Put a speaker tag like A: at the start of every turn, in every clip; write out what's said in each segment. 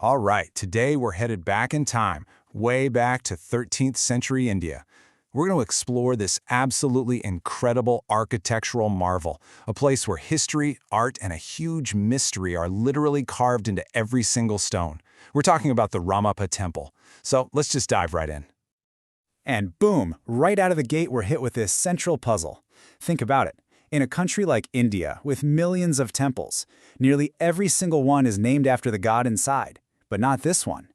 A: All right, today we're headed back in time, way back to 13th century India. We're going to explore this absolutely incredible architectural marvel, a place where history, art, and a huge mystery are literally carved into every single stone. We're talking about the Ramappa Temple. So let's just dive right in.
B: And boom, right out of the gate we're hit with this central puzzle. Think about it. In a country like India, with millions of temples, nearly every single one is named after the god inside. But not this one.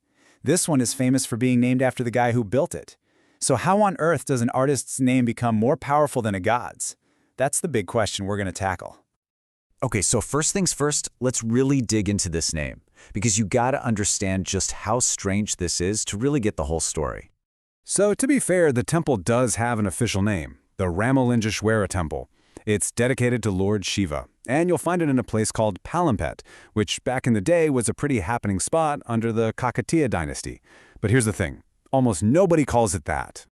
B: This one is famous for being named after the guy who built it. So how on earth does an artist's name become more powerful than a god's? That's the big question we're going to tackle.
C: Okay, so first things first, let's really dig into this name, because you gotta understand just how strange this is to really get the whole story.
A: So to be fair, the temple does have an official name, the Ramappa Temple. It's dedicated to Lord Shiva, and you'll find it in a place called Palampet, which back in the day was a pretty happening spot under the Kakatiya Dynasty. But here's the thing, almost nobody calls it that.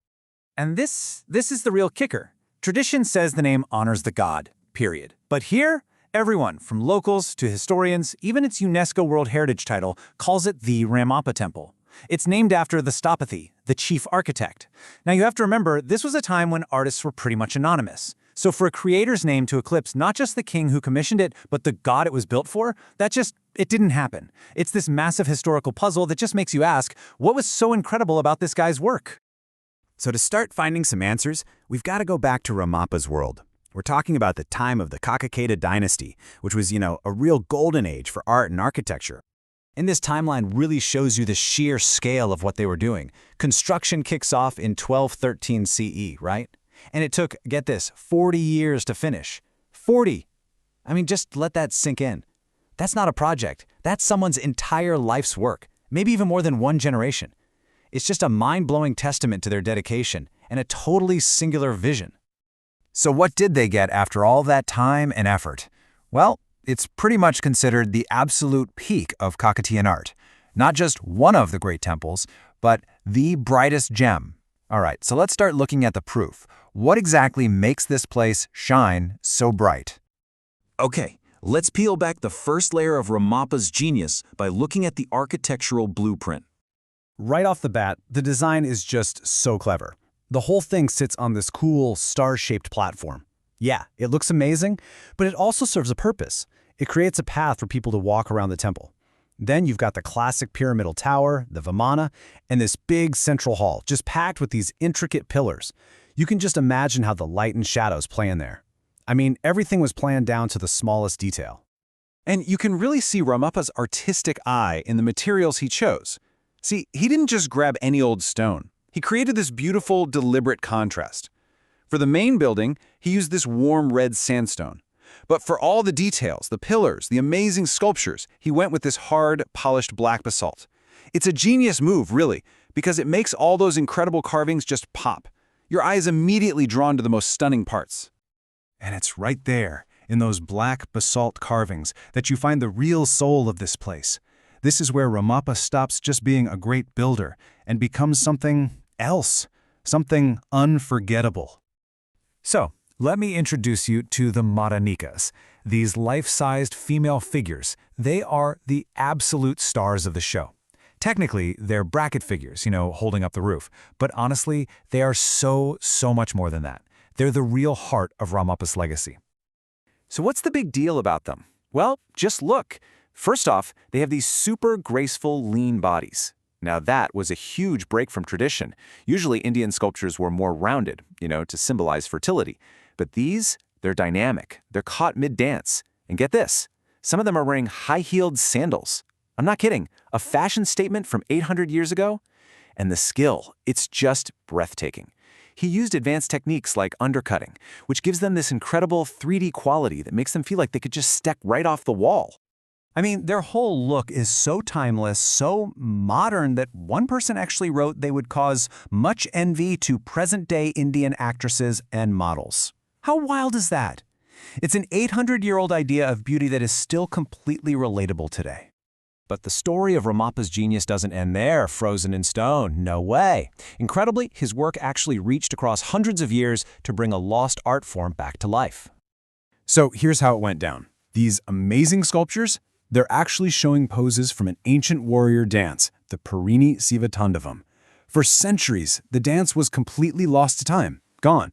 B: And this is the real kicker. Tradition says the name honors the god, period. But here, everyone, from locals to historians, even its UNESCO World Heritage title, calls it the Ramappa Temple. It's named after the Stapathy, the chief architect. Now you have to remember, this was a time when artists were pretty much anonymous. So for a creator's name to eclipse not just the king who commissioned it, but the god it was built for, it didn't happen. It's this massive historical puzzle that just makes you ask, what was so incredible about this guy's work?
C: So to start finding some answers, we've got to go back to Ramappa's world. We're talking about the time of the Kakatiya Dynasty, which was, a real golden age for art and architecture. And this timeline really shows you the sheer scale of what they were doing. Construction kicks off in 1213 CE, right? And it took, get this, 40 years to finish. 40! I mean, just let that sink in. That's not a project. That's someone's entire life's work, maybe even more than one generation. It's just a mind-blowing testament to their dedication and a totally singular vision.
D: So what did they get after all that time and effort? Well, it's pretty much considered the absolute peak of Kakatiyan art. Not just one of the great temples, but the brightest gem. All right, so let's start looking at the proof. What exactly makes this place shine so bright?
E: Okay, let's peel back the first layer of Ramappa's genius by looking at the architectural blueprint.
B: Right off the bat, the design is just so clever. The whole thing sits on this cool, star-shaped platform. Yeah, it looks amazing, but it also serves a purpose. It creates a path for people to walk around the temple. Then you've got the classic pyramidal tower, the Vimana, and this big central hall, just packed with these intricate pillars. You can just imagine how the light and shadows play in there. I mean, everything was planned down to the smallest detail.
A: And you can really see Ramappa's artistic eye in the materials he chose. See, he didn't just grab any old stone. He created this beautiful, deliberate contrast. For the main building, he used this warm red sandstone. But for all the details, the pillars, the amazing sculptures, he went with this hard, polished black basalt. It's a genius move, really, because it makes all those incredible carvings just pop. Your eye is immediately drawn to the most stunning parts. And it's right there, in those black basalt carvings, that you find the real soul of this place. This is where Ramappa stops just being a great builder and becomes something else, something unforgettable.
D: So, let me introduce you to the Madanikas. These life-sized female figures, they are the absolute stars of the show. Technically, they're bracket figures, holding up the roof. But honestly, they are so much more than that. They're the real heart of Ramappa's legacy.
A: So what's the big deal about them? Well, just look. First off, they have these super graceful, lean bodies. Now that was a huge break from tradition. Usually Indian sculptures were more rounded, to symbolize fertility. But these, they're dynamic. They're caught mid-dance. And get this, some of them are wearing high-heeled sandals. I'm not kidding, a fashion statement from 800 years ago? And the skill, it's just breathtaking. He used advanced techniques like undercutting, which gives them this incredible 3D quality that makes them feel like they could just step right off the wall.
D: I mean, their whole look is so timeless, so modern that one person actually wrote they would cause much envy to present-day Indian actresses and models. How wild is that? It's an 800-year-old idea of beauty that is still completely relatable today. But the story of Ramappa's genius doesn't end there, frozen in stone. No way. Incredibly, his work actually reached across hundreds of years to bring a lost art form back to life.
A: So here's how it went down. These amazing sculptures,
D: They're actually showing poses from an ancient warrior dance, the Parini Sivatandavam. For centuries, the dance was completely lost to time, gone.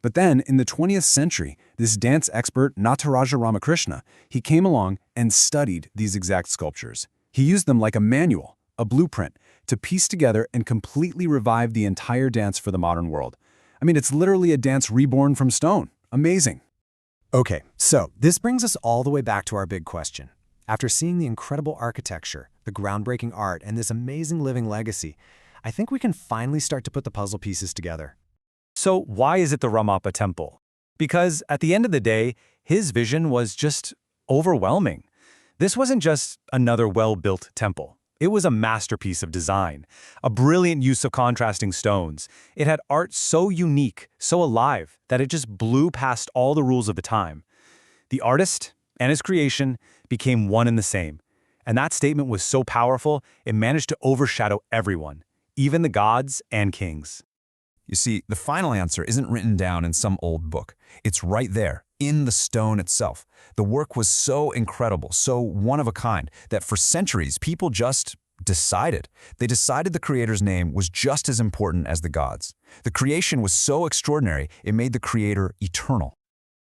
D: But then, in the 20th century, this dance expert, Nataraja Ramakrishna, he came along and studied these exact sculptures. He used them like a manual, a blueprint, to piece together and completely revive the entire dance for the modern world. I mean, it's literally a dance reborn from stone. Amazing.
C: Okay, so this brings us all the way back to our big question. After seeing the incredible architecture, the groundbreaking art, and this amazing living legacy, I think we can finally start to put the puzzle pieces together.
B: So why is it the Ramappa Temple? Because at the end of the day, his vision was just overwhelming. This wasn't just another well-built temple. It was a masterpiece of design, a brilliant use of contrasting stones. It had art so unique, so alive, that it just blew past all the rules of the time. The artist and his creation became one and the same. And that statement was so powerful, it managed to overshadow everyone, even the gods and kings.
E: You see, the final answer isn't written down in some old book. It's right there, in the stone itself. The work was so incredible, so one of a kind, that for centuries, people just decided. They decided the creator's name was just as important as the gods. The creation was so extraordinary, it made the creator eternal.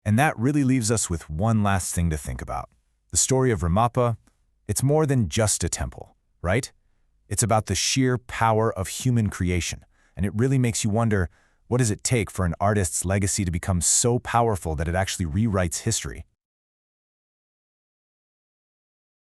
C: And that really leaves us with one last thing to think about. The story of Ramappa, it's more than just a temple, right? It's about the sheer power of human creation. And it really makes you wonder, what does it take for an artist's legacy to become so powerful that it actually rewrites history?